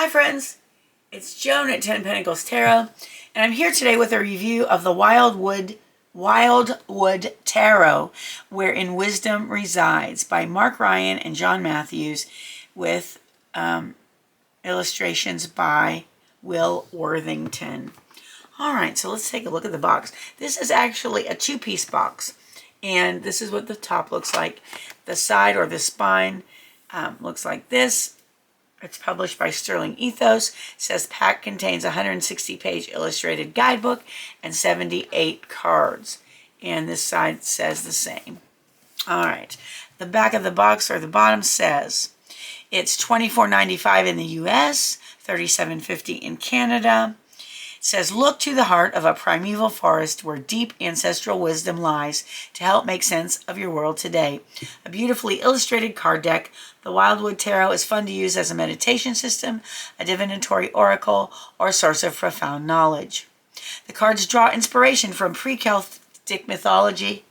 Hi friends, it's Joan at 10 Pentacles Tarot, and I'm here today with a review of the Wildwood Tarot, Wherein Wisdom Resides by Mark Ryan and John Matthews, with illustrations by Will Worthington. Alright, so let's take a look at the box. This is actually a two-piece box, and this is what the top looks like. The side or the spine looks like this. It's published by Sterling Ethos. It says pack contains a 160-page illustrated guidebook and 78 cards. And this side says the same. All right. The back of the box, or the bottom, says it's $24.95 in the U.S., $37.50 in Canada. It says, look to the heart of a primeval forest where deep ancestral wisdom lies to help make sense of your world today. A beautifully illustrated card deck. The Wildwood Tarot is fun to use as a meditation system, a divinatory oracle, or a source of profound knowledge. The cards draw inspiration from pre-Celtic mythology,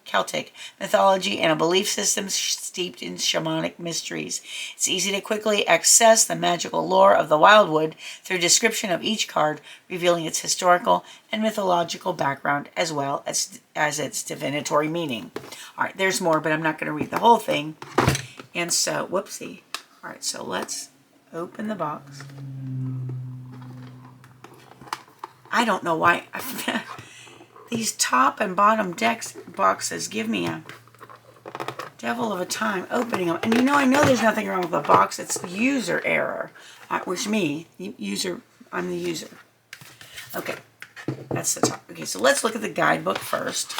and a belief system steeped in shamanic mysteries. It's easy to quickly access the magical lore of the Wildwood through description of each card, revealing its historical and mythological background as well as its divinatory meaning. All right, there's more, but I'm not going to read the whole thing. And so, whoopsie. All right, so let's open the box. I don't know why these top and bottom boxes give me a devil of a time opening them. And I know there's nothing wrong with the box. It's user error, which I'm the user. Okay, that's the top. Okay, so let's look at the guidebook first.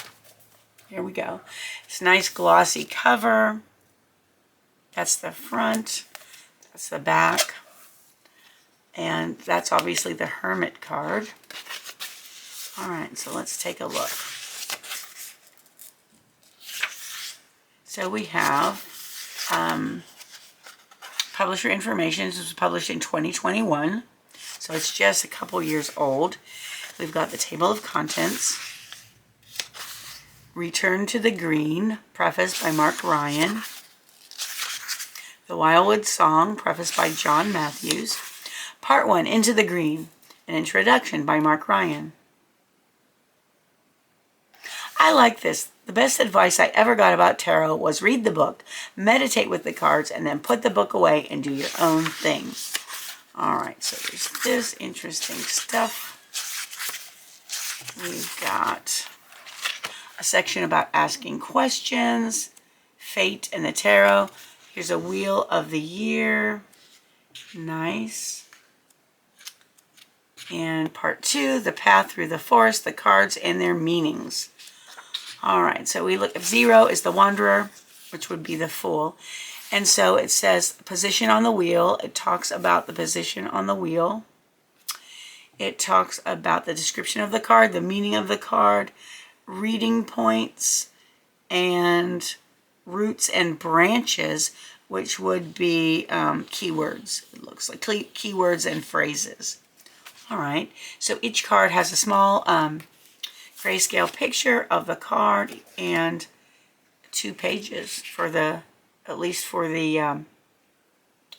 Here we go. It's a nice glossy cover. That's the front. That's the back. And that's obviously the Hermit card. All right, so let's take a look. So we have publisher information. This was published in 2021, so it's just a couple years old. We've got the table of contents. Return to the Green, prefaced by Mark Ryan. The Wildwood Song, prefaced by John Matthews. Part 1, Into the Green, an introduction by Mark Ryan. I like this. The best advice I ever got about tarot was read the book, meditate with the cards, and then put the book away and do your own thing. All right, so there's this interesting stuff. We've got a section about asking questions, fate and the tarot. Here's a Wheel of the Year. Nice. And part 2, the path through the forest, the cards and their meanings. All right, so we look at 0 is the Wanderer, which would be the Fool. And so it says position on the wheel. It talks about the position on the wheel. It talks about the description of the card, the meaning of the card, reading points, and roots and branches, which would be keywords. It looks like keywords and phrases. All right, so each card has a small grayscale picture of the card and 2 pages for at least for the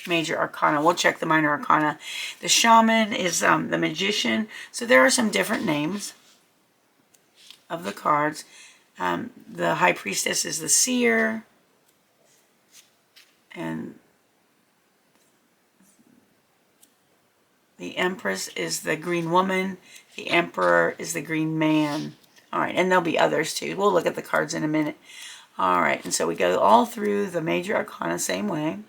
major arcana. We'll check the minor arcana. The shaman is the magician. So there are some different names of the cards. The high priestess is the seer. And the empress is the green woman. The emperor is the green man. All right, and there'll be others too. We'll look at the cards in a minute. All right, and so we go all through the major arcana same way.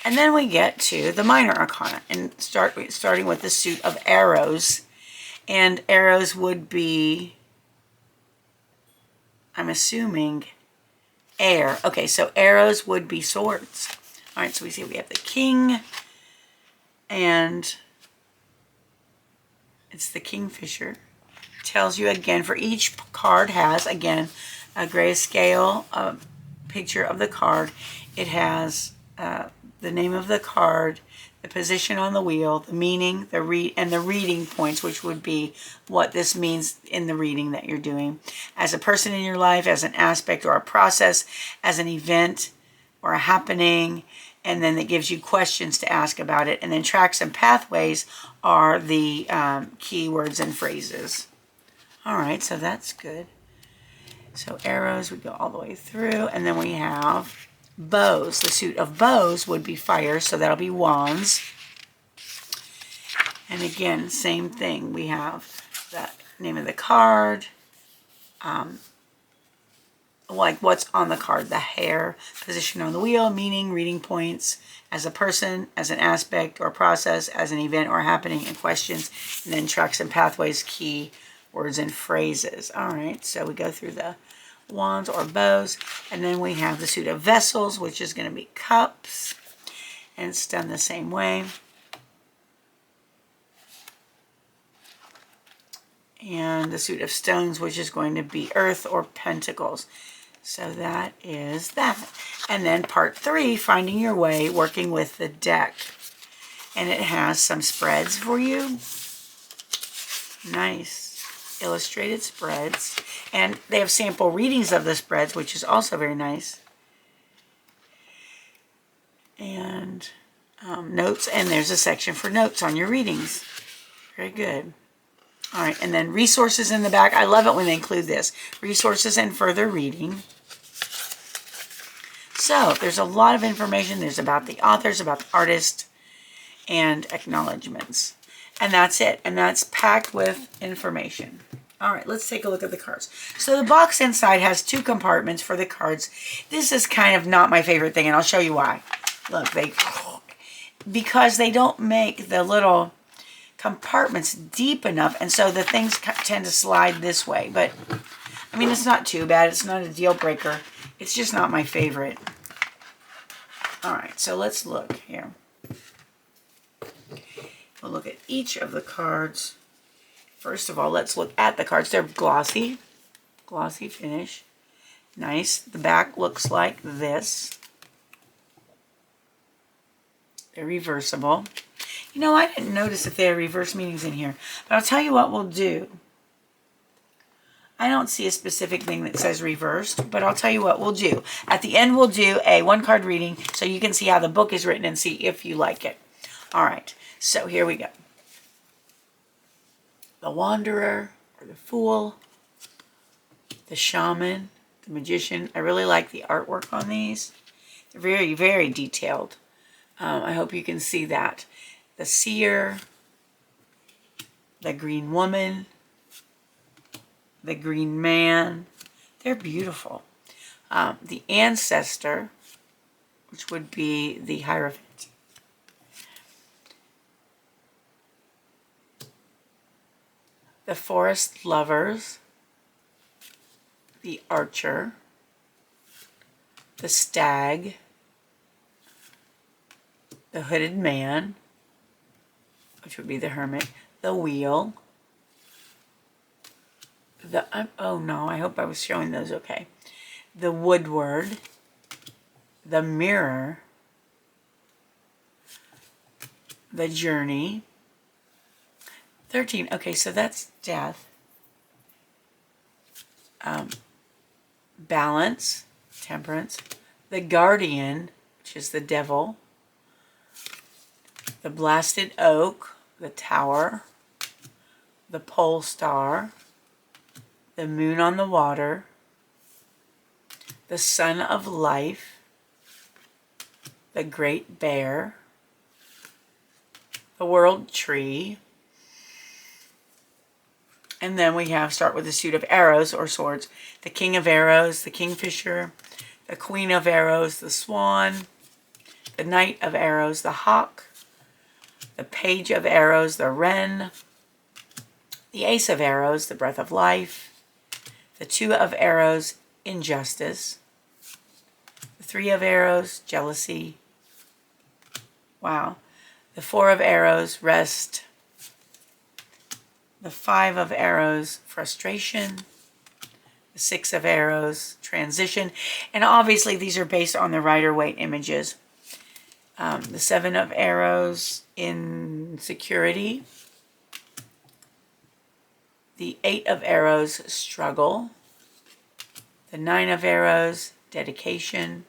And then we get to the minor arcana and starting with the suit of arrows. And arrows would be, I'm assuming, air. Okay, so arrows would be swords. All right, so we see we have the king, and it's the kingfisher. Tells you again, for each card has, again, a grayscale picture of the card. It has the name of the card, the position on the wheel, the meaning, and the reading points, which would be what this means in the reading that you're doing. As a person in your life, as an aspect or a process, as an event or a happening, and then it gives you questions to ask about it. And then tracks and pathways are the keywords and phrases. All right, so that's good. So arrows would go all the way through, and then we have bows. The suit of bows would be fire, so that'll be wands. And again, same thing. We have the name of the card, like what's on the card, the hair, position on the wheel, meaning, reading points, as a person, as an aspect or process, as an event or happening, and questions, and then tracks and pathways, key words and phrases. All right, so we go through the wands or bows, and then we have the suit of vessels, which is going to be cups, and it's done the same way. And the suit of stones, which is going to be earth or pentacles. So that is that. And then part 3, finding your way, working with the deck. And it has some spreads for you. Nice. Illustrated spreads. And they have sample readings of the spreads, which is also very nice. And notes. And there's a section for notes on your readings. Very good. All right, and then resources in the back. I love it when they include this. Resources and further reading. So there's a lot of information. There's about the authors, about the artist, and acknowledgments. And that's it. And that's packed with information. All right, let's take a look at the cards. So the box inside has 2 compartments for the cards. This is kind of not my favorite thing, and I'll show you why. Look, because they don't make the little compartments deep enough, and so the things tend to slide this way. But I mean, it's not too bad. It's not a deal breaker. It's just not my favorite. All right, so let's look here. We'll look at each of the cards. First of all, let's look at the cards. They're glossy finish. Nice. The back looks like this. They're reversible. You know, I didn't notice if there are reverse meanings in here. But I'll tell you what we'll do. I don't see a specific thing that says reversed, but I'll tell you what we'll do. At the end, we'll do a 1-card reading so you can see how the book is written and see if you like it. All right, so here we go. The Wanderer, or the Fool, the Shaman, the Magician. I really like the artwork on these. They're very, very detailed. I hope you can see that. The Seer, the Green Woman, the Green Man. They're beautiful. The Ancestor, which would be the Hierophant. The Forest Lovers, the Archer, the Stag, the Hooded Man, which would be the Hermit, the Wheel, the, oh no, I hope I was showing those okay, the Woodward, the Mirror, the Journey, 13, okay, so that's Death, Balance, Temperance, the Guardian, which is the Devil, the Blasted Oak, the Tower, the Pole Star, the Moon on the Water, the Sun of Life, the Great Bear, the World Tree, and then we have, start with the suit of arrows or swords, the King of Arrows, the Kingfisher, the Queen of Arrows, the Swan, the Knight of Arrows, the Hawk, the Page of Arrows, the Wren, the Ace of Arrows, the Breath of Life, the 2 of Arrows, Injustice, the 3 of Arrows, Jealousy, wow, the 4 of Arrows, Rest, the 5 of Arrows, Frustration, the 6 of Arrows, Transition, and obviously these are based on the Rider-Waite images. The 7 of Arrows, Insecurity, the 8 of Arrows, Struggle, the 9 of Arrows, Dedication,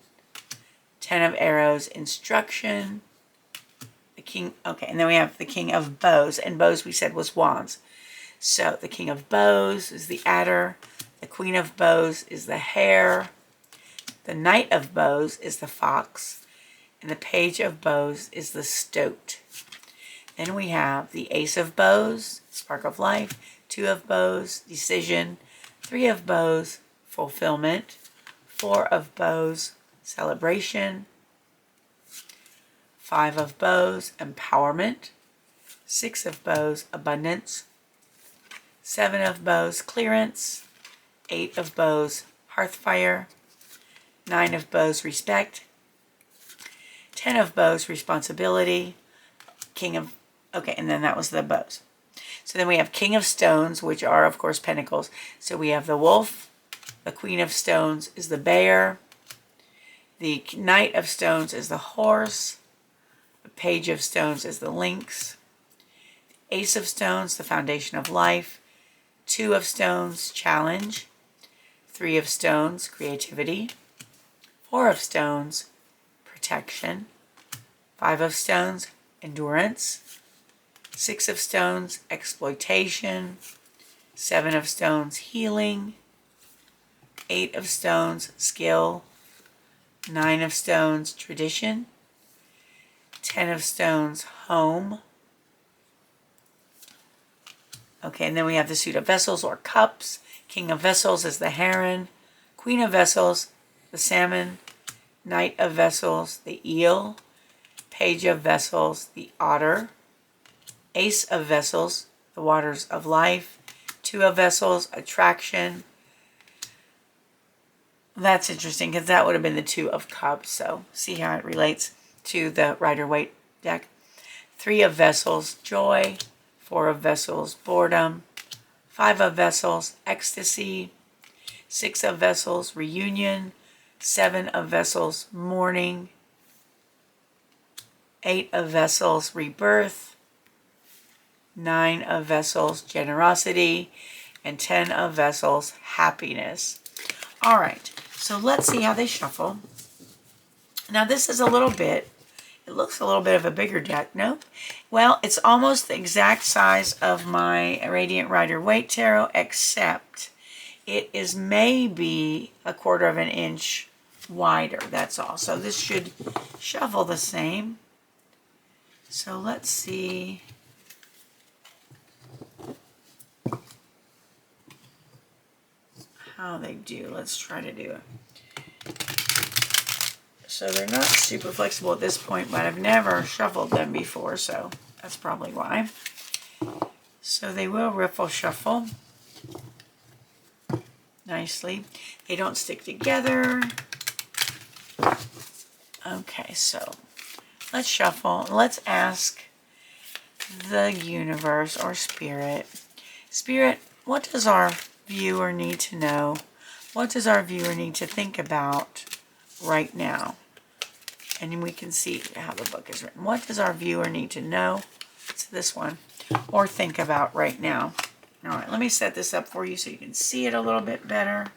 Ten of Arrows, instruction. The King, okay, and then we have the King of Bows, and bows we said was wands. So the King of Bows is the adder. The Queen of Bows is the hare. The Knight of Bows is the fox. And the Page of Bows is the stoat. Then we have the Ace of Bows, spark of life. Two of Bows, decision. Three of Bows, fulfillment. Four of Bows, celebration. Five of Bows, empowerment. Six of Bows, abundance. Seven of Bows, clearance. Eight of Bows, hearthfire. Nine of Bows, respect. 10 of Bows, responsibility. King of, okay, and then that was the bows. So then we have King of Stones, which are, of course, pentacles. So we have the wolf. The Queen of Stones is the bear. The Knight of Stones is the horse. The Page of Stones is the lynx. The Ace of Stones, the foundation of life. Two of Stones, challenge. Three of Stones, creativity. Four of Stones, protection. Five of Stones, endurance. Six of Stones, exploitation. Seven of Stones, healing. Eight of Stones, skill. Nine of Stones, tradition. 10 of Stones, home. Okay, and then we have the Suit of Vessels or cups. King of Vessels is the heron. Queen of Vessels, the salmon. Knight of Vessels, the eel. Page of Vessels, the otter. Ace of Vessels, the waters of life. Two of Vessels, attraction. That's interesting because that would have been the Two of Cups. So see how it relates to the Rider-Waite deck. Three of Vessels, joy. Four of Vessels, boredom. Five of Vessels, ecstasy. Six of Vessels, reunion. Seven of Vessels, mourning. Eight of Vessels, rebirth. Nine of Vessels, generosity. And 10 of Vessels, happiness. All right, so let's see how they shuffle. Now this is a little bit, it looks a little bit of a bigger deck. Nope. Well, it's almost the exact size of my Radiant Rider-Waite Tarot, except it is maybe a quarter of an inch wider. That's all. So this should shuffle the same. So let's see. How they do. Let's try to do it. So they're not super flexible at this point, but I've never shuffled them before, so that's probably why. So they will riffle shuffle nicely. They don't stick together. Okay, so let's shuffle. Let's ask the universe or spirit. Spirit, what does our viewer need to know? What does our viewer need to think about right now? And we can see how the book is written. What does our viewer need to know? It's this one. Or think about right now. All right, let me set this up for you so you can see it a little bit better.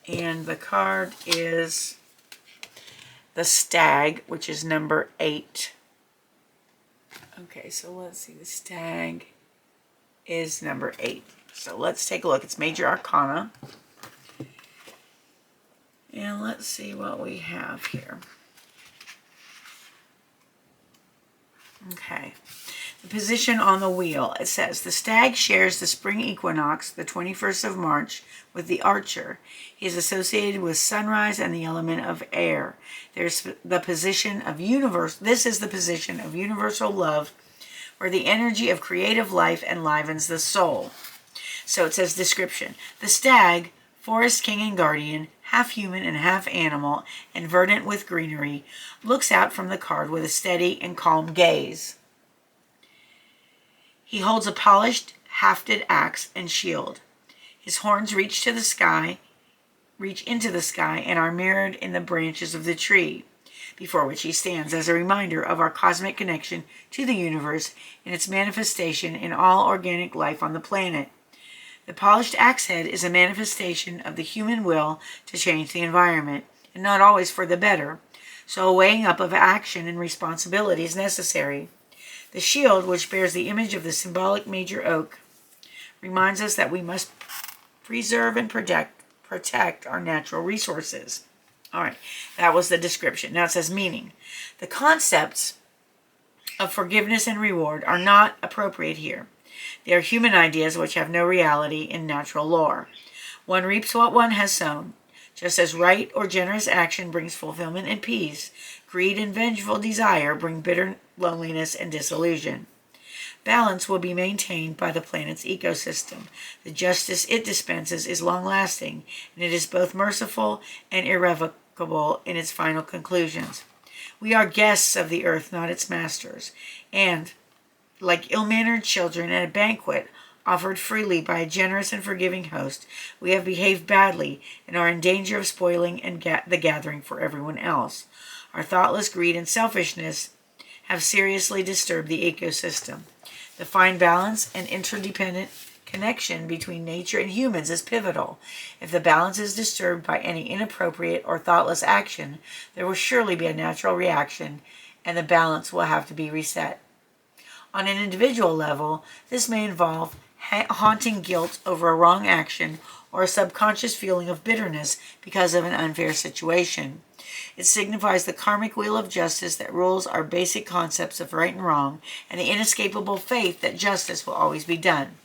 And the card is the Stag, which is number 8. Okay, so let's see. The Stag is number 8. So let's take a look. It's Major Arcana. And let's see what we have here. Okay. The position on the wheel. It says, the Stag shares the spring equinox, the 21st of March, with the Archer. He is associated with sunrise and the element of air. There's the position of this is the position of universal love, where the energy of creative life enlivens the soul. So it says description. The Stag, forest king and guardian, half human and half animal, and verdant with greenery, looks out from the card with a steady and calm gaze. He holds a polished, hafted axe and shield. His horns reach into the sky and are mirrored in the branches of the tree, before which he stands as a reminder of our cosmic connection to the universe and its manifestation in all organic life on the planet. The polished axe head is a manifestation of the human will to change the environment, and not always for the better, so a weighing up of action and responsibility is necessary. The shield, which bears the image of the symbolic major oak, reminds us that we must preserve and protect our natural resources. All right, that was the description. Now it says meaning. The concepts of forgiveness and reward are not appropriate here. They are human ideas which have no reality in natural lore. One reaps what one has sown. Just as right or generous action brings fulfillment and peace, greed and vengeful desire bring bitter loneliness and disillusion. Balance will be maintained by the planet's ecosystem. The justice it dispenses is long-lasting, and it is both merciful and irrevocable in its final conclusions. We are guests of the earth, not its masters, and, like ill-mannered children at a banquet offered freely by a generous and forgiving host, we have behaved badly and are in danger of spoiling the gathering for everyone else. Our thoughtless greed and selfishness have seriously disturbed the ecosystem. The fine balance and interdependent connection between nature and humans is pivotal. If the balance is disturbed by any inappropriate or thoughtless action, there will surely be a natural reaction, and the balance will have to be reset. On an individual level, this may involve haunting guilt over a wrong action or a subconscious feeling of bitterness because of an unfair situation. It signifies the karmic wheel of justice that rules our basic concepts of right and wrong, and the inescapable faith that justice will always be done.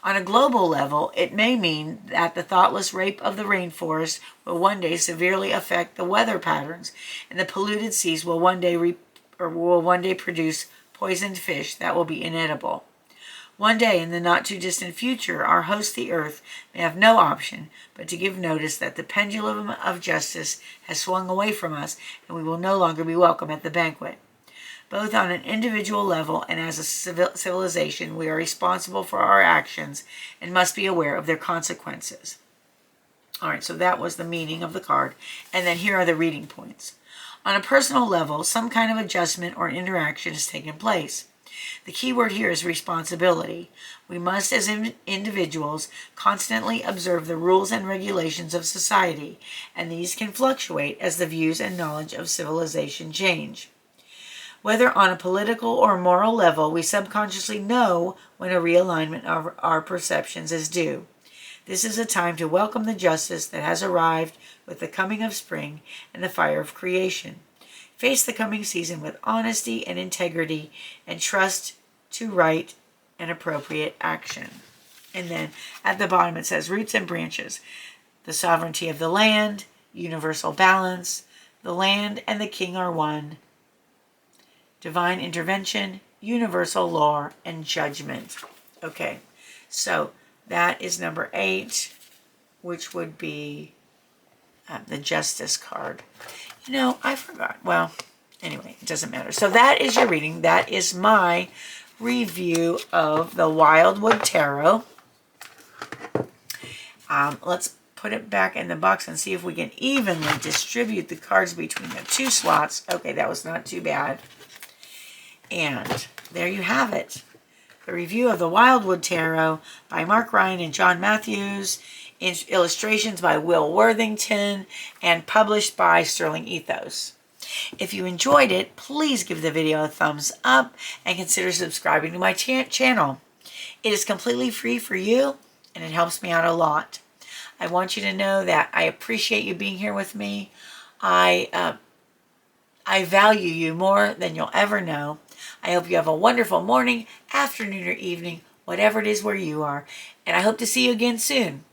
On a global level, it may mean that the thoughtless rape of the rainforest will one day severely affect the weather patterns, and the polluted seas will one day produce poisoned fish that will be inedible. One day in the not-too-distant future, our host, the earth, may have no option but to give notice that the pendulum of justice has swung away from us, and we will no longer be welcome at the banquet. Both on an individual level and as a civilization, we are responsible for our actions and must be aware of their consequences. All right, so that was the meaning of the card, and then here are the reading points. On a personal level, some kind of adjustment or interaction has taken place. The key word here is responsibility. We must, as individuals, constantly observe the rules and regulations of society, and these can fluctuate as the views and knowledge of civilization change. Whether on a political or moral level, we subconsciously know when a realignment of our perceptions is due. This is a time to welcome the justice that has arrived with the coming of spring and the fire of creation. Face the coming season with honesty and integrity and trust to right and appropriate action. And then at the bottom it says roots and branches, the sovereignty of the land, universal balance, the land and the king are one, divine intervention, universal law, and judgment. Okay, so that is number 8, which would be the justice card. You know, I forgot. Well, anyway, it doesn't matter. So that is your reading. That is my review of the Wildwood Tarot. Let's put it back in the box and see if we can evenly distribute the cards between the 2 slots. Okay, that was not too bad. And there you have it. The review of the Wildwood Tarot by Mark Ryan and John Matthews. Illustrations by Will Worthington, and published by Sterling Ethos. If you enjoyed it, please give the video a thumbs up and consider subscribing to my channel. It is completely free for you, and it helps me out a lot. I want you to know that I appreciate you being here with me. I value you more than you'll ever know. I hope you have a wonderful morning, afternoon, or evening, whatever it is where you are, and I hope to see you again soon.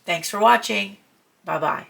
Thanks for watching. Bye-bye.